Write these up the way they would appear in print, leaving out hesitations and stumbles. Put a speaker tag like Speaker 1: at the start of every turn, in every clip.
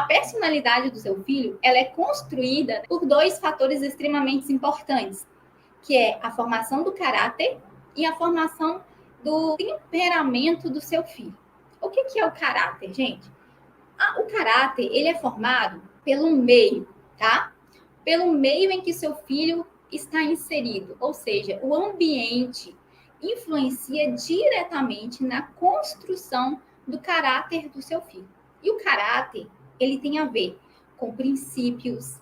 Speaker 1: personalidade do seu filho, ela é construída por dois fatores extremamente importantes, que é a formação do caráter e a formação do temperamento do seu filho. O que é o caráter, gente? O caráter, ele é formado pelo meio, tá? Pelo meio em que seu filho está inserido, ou seja, o ambiente influencia diretamente na construção do caráter do seu filho. E o caráter, ele tem a ver com princípios,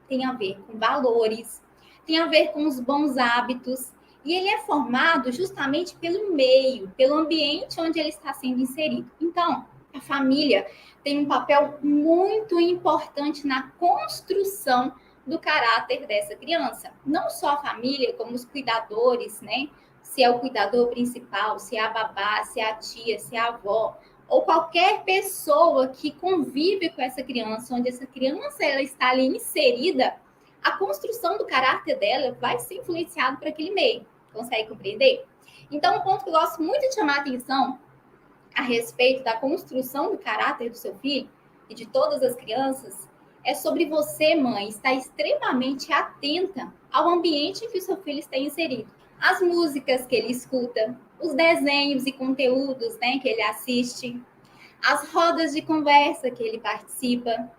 Speaker 1: tem a ver com valores, tem a ver com os bons hábitos, e ele é formado justamente pelo meio, pelo ambiente onde ele está sendo inserido. Então, a família tem um papel muito importante na construção do caráter dessa criança. Não só a família, como os cuidadores, né? Se é o cuidador principal, se é a babá, se é a tia, se é a avó, ou qualquer pessoa que convive com essa criança, onde essa criança ela está ali inserida, a construção do caráter dela vai ser influenciada por aquele meio. Consegue compreender? Então, um ponto que eu gosto muito de chamar a atenção a respeito da construção do caráter do seu filho e de todas as crianças é sobre você, mãe, estar extremamente atenta ao ambiente em que o seu filho está inserido. As músicas que ele escuta, os desenhos e conteúdos, né, que ele assiste, as rodas de conversa que ele participa,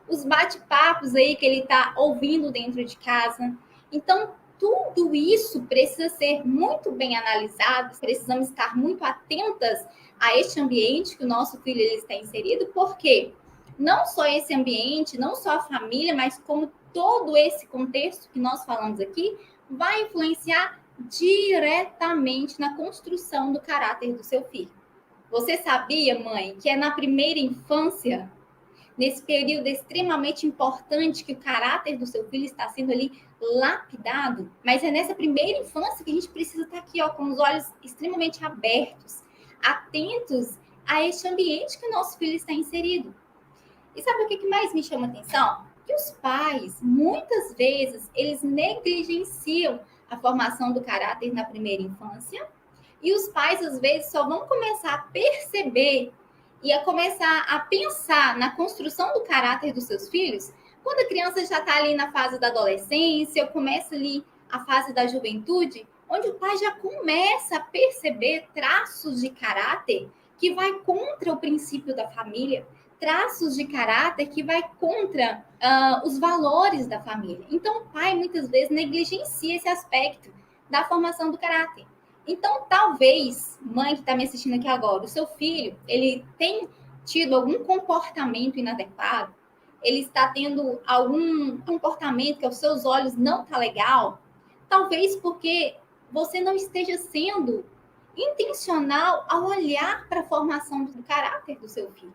Speaker 1: os bate-papos aí que ele está ouvindo dentro de casa. Então, tudo isso precisa ser muito bem analisado, precisamos estar muito atentas a este ambiente que o nosso filho ele está inserido, porque não só esse ambiente, não só a família, mas como todo esse contexto que nós falamos aqui, vai influenciar diretamente na construção do caráter do seu filho. Você sabia, mãe, que é na primeira infância, nesse período extremamente importante que o caráter do seu filho está sendo ali lapidado, mas é nessa primeira infância que a gente precisa estar aqui, ó, com os olhos extremamente abertos, atentos a este ambiente que o nosso filho está inserido. E sabe o que mais me chama a atenção? Que os pais, muitas vezes, eles negligenciam a formação do caráter na primeira infância, e os pais, às vezes, só vão começar a perceber e a começar a pensar na construção do caráter dos seus filhos quando a criança já está ali na fase da adolescência, ou começa ali a fase da juventude, onde o pai já começa a perceber traços de caráter que vai contra o princípio da família, traços de caráter que vai contra os valores da família. Então, o pai, muitas vezes, negligencia esse aspecto da formação do caráter. Então, talvez, mãe que está me assistindo aqui agora, o seu filho, ele tem tido algum comportamento inadequado, ele está tendo algum comportamento que aos seus olhos não está legal, talvez porque você não esteja sendo intencional ao olhar para a formação do caráter do seu filho.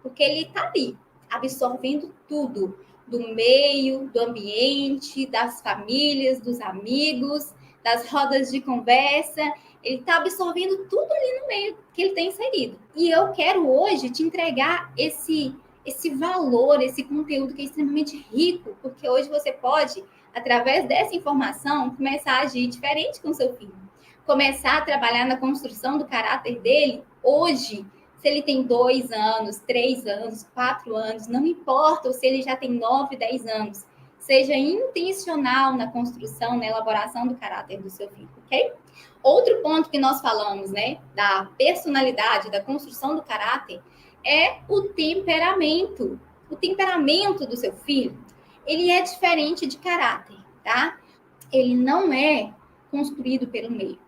Speaker 1: Porque ele está ali, absorvendo tudo, do meio, do ambiente, das famílias, dos amigos, das rodas de conversa, ele está absorvendo tudo ali no meio que ele tem inserido. E eu quero hoje te entregar esse valor, esse conteúdo que é extremamente rico, porque hoje você pode, através dessa informação, começar a agir diferente com seu filho. Começar a trabalhar na construção do caráter dele hoje, se ele tem 2 anos, 3 anos, 4 anos, não importa, ou se ele já tem 9, 10 anos. Seja intencional na construção, na elaboração do caráter do seu filho, ok? Outro ponto que nós falamos, né, da personalidade, da construção do caráter, é o temperamento. O temperamento do seu filho, ele é diferente de caráter, tá? Ele não é construído pelo meio.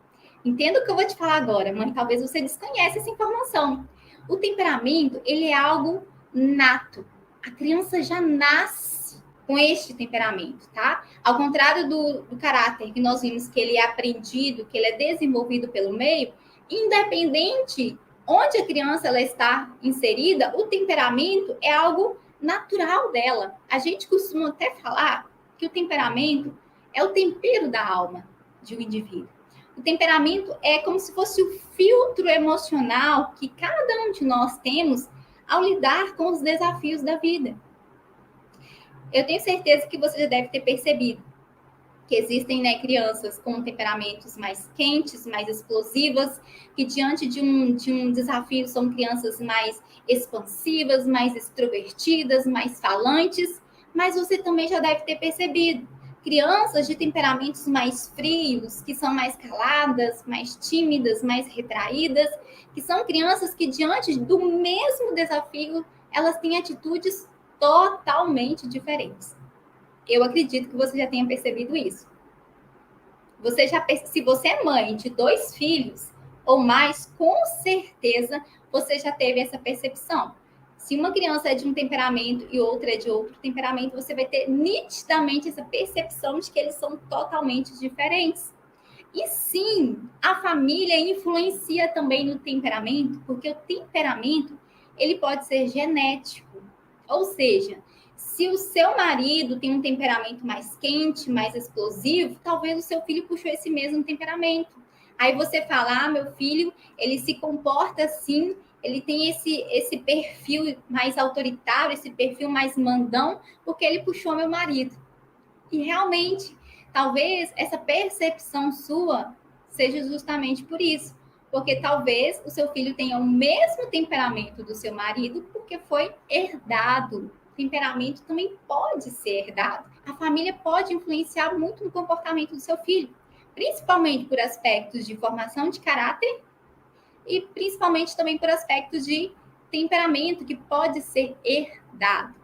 Speaker 1: Entenda o que eu vou te falar agora, mãe. Talvez você desconheça essa informação. O temperamento, ele é algo nato. A criança já nasce com este temperamento, tá? Ao contrário do caráter, que nós vimos que ele é aprendido, que ele é desenvolvido pelo meio, independente onde a criança ela está inserida, o temperamento é algo natural dela. A gente costuma até falar que o temperamento é o tempero da alma de um indivíduo. O temperamento é como se fosse o filtro emocional que cada um de nós temos ao lidar com os desafios da vida. Eu tenho certeza que você já deve ter percebido que existem, né, crianças com temperamentos mais quentes, mais explosivas, que diante de um desafio são crianças mais expansivas, mais extrovertidas, mais falantes, mas você também já deve ter percebido crianças de temperamentos mais frios, que são mais caladas, mais tímidas, mais retraídas, que são crianças que diante do mesmo desafio, elas têm atitudes totalmente diferentes. Eu acredito que você já tenha percebido isso. Se você é mãe de 2 filhos ou mais, com certeza você já teve essa percepção. Se uma criança é de um temperamento e outra é de outro temperamento, você vai ter nitidamente essa percepção de que eles são totalmente diferentes. E sim, a família influencia também no temperamento, porque o temperamento ele pode ser genético. Ou seja, se o seu marido tem um temperamento mais quente, mais explosivo, talvez o seu filho puxou esse mesmo temperamento. Aí você fala, meu filho, ele se comporta assim, ele tem esse perfil mais autoritário, esse perfil mais mandão, porque ele puxou meu marido. E realmente, talvez essa percepção sua seja justamente por isso. Porque talvez o seu filho tenha o mesmo temperamento do seu marido, porque foi herdado. Temperamento também pode ser herdado. A família pode influenciar muito no comportamento do seu filho, principalmente por aspectos de formação de caráter e principalmente também por aspectos de temperamento que pode ser herdado.